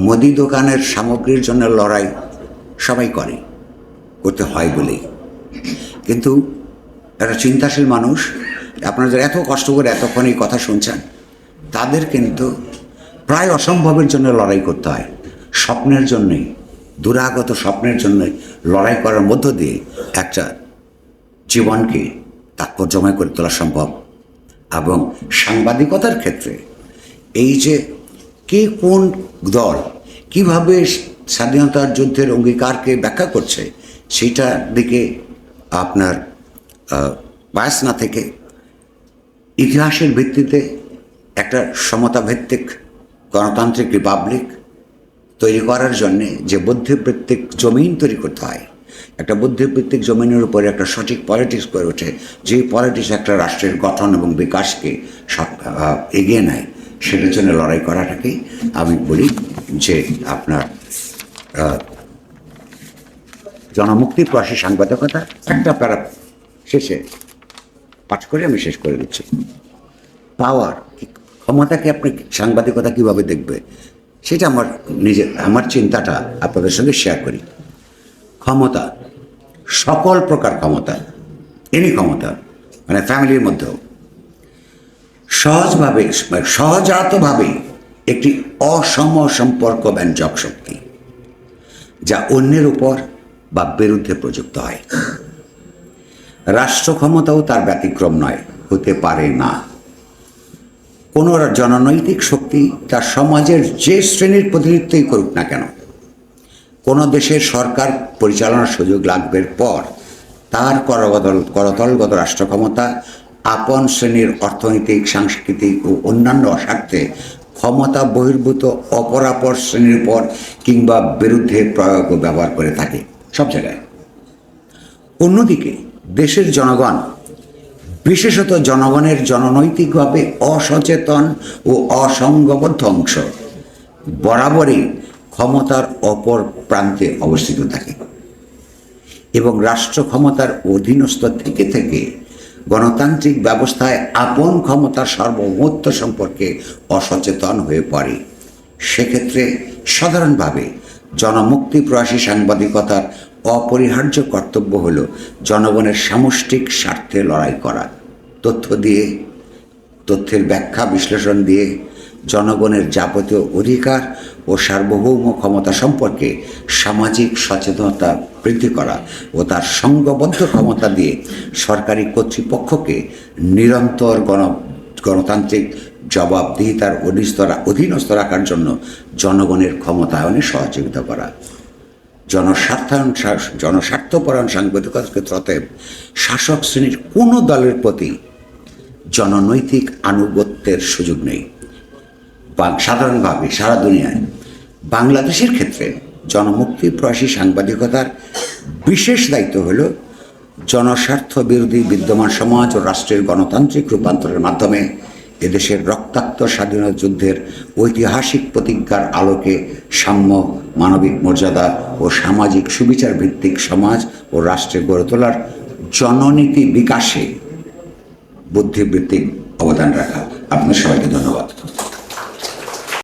মুদি দোকানের সামগ্রীর জন্য লড়াই সবাই করে, করতে হয় বলেই। কিন্তু একটা চিন্তাশীল মানুষ, আপনারা যারা এত কষ্ট করে এতক্ষণ এই কথা শুনছেন, তাদের কিন্তু প্রায় অসম্ভবের জন্য লড়াই করতে হয়। স্বপ্নের জন্যই, দুরাগত স্বপ্নের জন্যই লড়াই করার মধ্য দিয়ে একটা জীবনকে তাৎপর্যময় করে তোলা সম্ভব। এবং সাংবাদিকতার ক্ষেত্রে এই যে কে কোন দল কীভাবে স্বাধীনতার যুদ্ধের অঙ্গীকারকে ব্যাখ্যা করছে, সেইটার দিকে আপনার বায়াস না থেকে ইতিহাসের ভিত্তিতে একটা সমতাভিত্তিক গণতান্ত্রিক রিপাবলিক তৈরি করার জন্যে যে বুদ্ধিবৃত্তিক জমিন তৈরি করতে হয়, একটা বুদ্ধিবৃত্তিক জমিনের উপরে একটা সঠিক পলিটিক্স গড়ে ওঠে, যেই পলিটিক্স একটা রাষ্ট্রের গঠন এবং বিকাশকে এগিয়ে নেয়, সেটার জন্য লড়াই করাটাকেই আমি বলি যে আপনার জনমুক্তি প্রয়াসী সাংবাদিকতা। একটা প্যারা শেষে পাঠ করে আমি শেষ করে দিচ্ছি। পাওয়ার, ক্ষমতাকে আপনি সাংবাদিকতা কীভাবে দেখবে, সেটা আমার চিন্তাটা আপনাদের সঙ্গে শেয়ার করি। ক্ষমতা, সকল প্রকার ক্ষমতা, এনি ক্ষমতা, মানে ফ্যামিলির মধ্যেও সহজভাবে সহজাতভাবে একটি অসম সম্পর্ক ব্যঞ্জক শক্তি, যা অন্যের উপর বা বিরুদ্ধে প্রযুক্ত হয়। রাষ্ট্র ক্ষমতাও তার ব্যতিক্রম নয়, হতে পারে না। কোনো জননৈতিক শক্তি তার সমাজের যে শ্রেণীর প্রতিনিধিত্বই করুক না কেন, কোনো দেশের সরকার পরিচালনার সুযোগ লাভের পর তার করতলগত রাষ্ট্র ক্ষমতা আপন শ্রেণীর অর্থনৈতিক, সাংস্কৃতিক ও অন্যান্য স্বার্থে ক্ষমতা বহির্ভূত অপরাপর শ্রেণীর উপর কিংবা বিরুদ্ধে প্রয়োগ ও ব্যবহার করে থাকে সব জায়গায়। অন্যদিকে দেশের জনগণ, বিশেষত জনগণের জননৈতিকভাবে অসচেতন ও অসংঘবদ্ধ অংশ বরাবরই ক্ষমতার অপর প্রান্তে অবস্থিত থাকে এবং রাষ্ট্র ক্ষমতার অধীনস্থ থেকে থেকে গণতান্ত্রিক ব্যবস্থায় আপন ক্ষমতার সার্বভৌমত্ব সম্পর্কে অসচেতন হয়ে পড়ে। সেক্ষেত্রে সাধারণভাবে জনমুক্তি প্রয়াসী সাংবাদিকতার অপরিহার্য কর্তব্য হল জনগণের সামষ্টিক স্বার্থে লড়াই করা, তথ্য দিয়ে, তথ্যের ব্যাখ্যা বিশ্লেষণ দিয়ে জনগণের যাবতীয় অধিকার ও সার্বভৌম ক্ষমতা সম্পর্কে সামাজিক সচেতনতা বৃদ্ধি করা ও তার সংঘবদ্ধ ক্ষমতা দিয়ে সরকারি কর্তৃপক্ষকে নিরন্তর গণতান্ত্রিক জবাবদিহিতার অধীনস্থ রাখার জন্য জনগণের ক্ষমতায়নে সহযোগিতা করা। জনস্বার্থপরায়ণ সাংবাদিকতার ক্ষেত্রে শাসক শ্রেণীর কোনো দলের প্রতি জননৈতিক আনুগত্যের সুযোগ নেই। সাধারণভাবে সারা দুনিয়ায় বাংলাদেশের ক্ষেত্রে জনমুক্তি প্রয়াসী সাংবাদিকতার বিশেষ দায়িত্ব হল জনস্বার্থ বিরোধী বিদ্যমান সমাজ ও রাষ্ট্রের গণতান্ত্রিক রূপান্তরের মাধ্যমে এদেশের রক্তাক্ত স্বাধীনতা যুদ্ধের ঐতিহাসিক প্রতিজ্ঞার আলোকে সাম্য, মানবিক মর্যাদা ও সামাজিক সুবিচার ভিত্তিক সমাজ ও রাষ্ট্রে গড়ে তোলার জননীতি বিকাশে বুদ্ধিবৃত্তিক অবদান রাখা। আপনার সবাইকে ধন্যবাদ।